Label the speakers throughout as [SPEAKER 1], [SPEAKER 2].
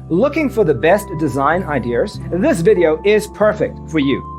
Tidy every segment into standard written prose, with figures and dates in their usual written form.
[SPEAKER 1] Looking for the best design ideas? This video is perfect for you.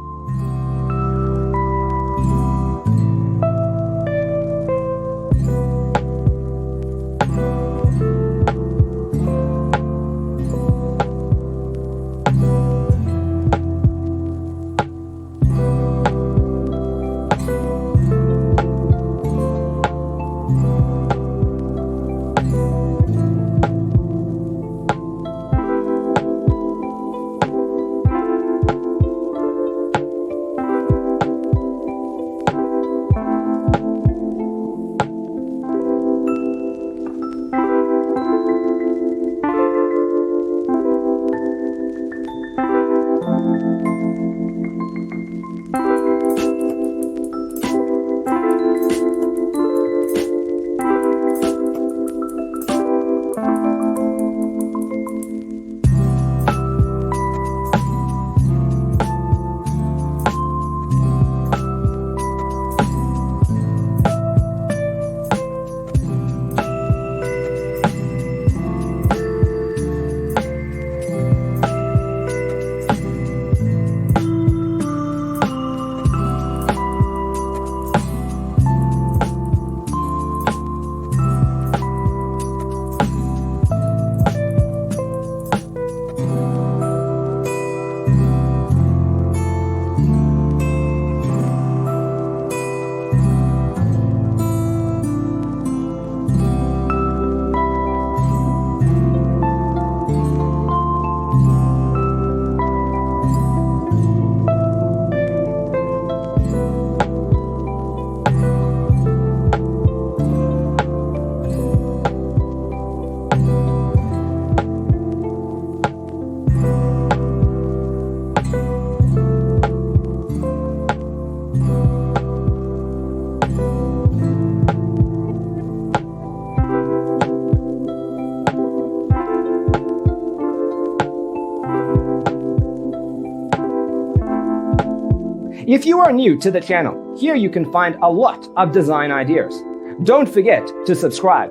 [SPEAKER 1] If you are new to the channel, here you can find a lot of design ideas. Don't forget to subscribe.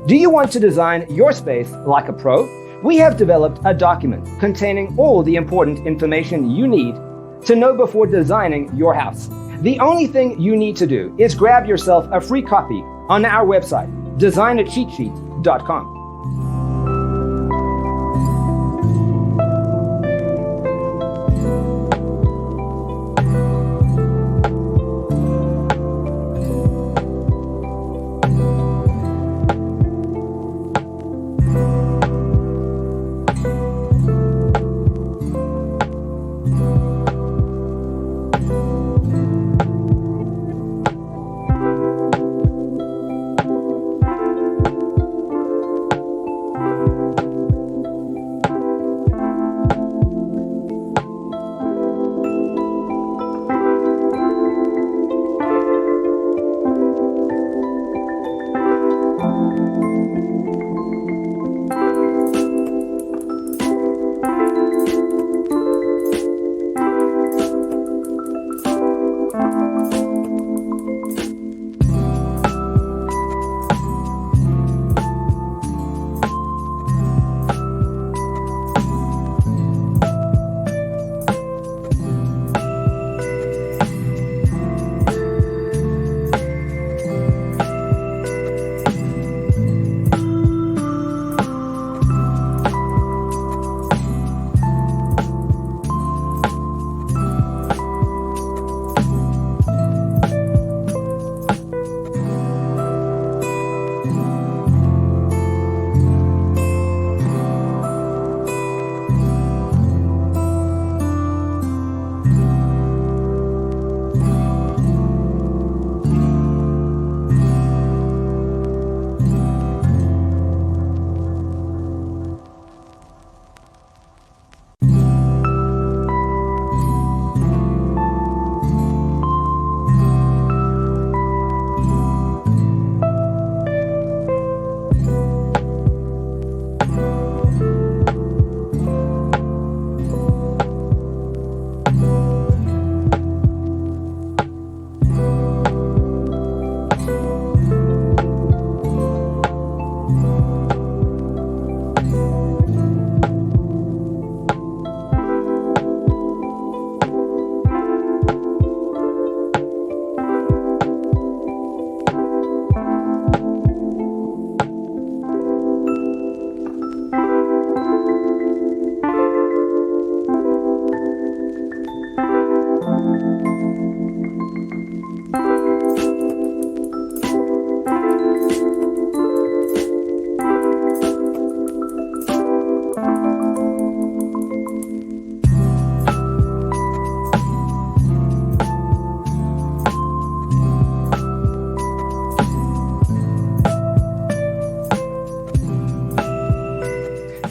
[SPEAKER 1] Do you want to design your space like a pro? We have developed a document containing all the important information you need to know before designing your house. The only thing you need to do is grab yourself a free copy on our website, designercheatsheet.com.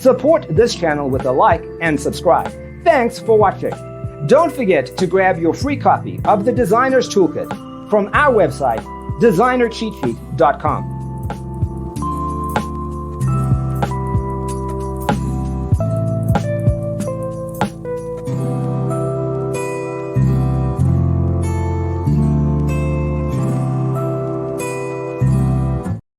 [SPEAKER 1] Support this channel with a like and subscribe. Thanks for watching. Don't forget to grab your free copy of the Designer's Toolkit from our website, designercheatsheet.com.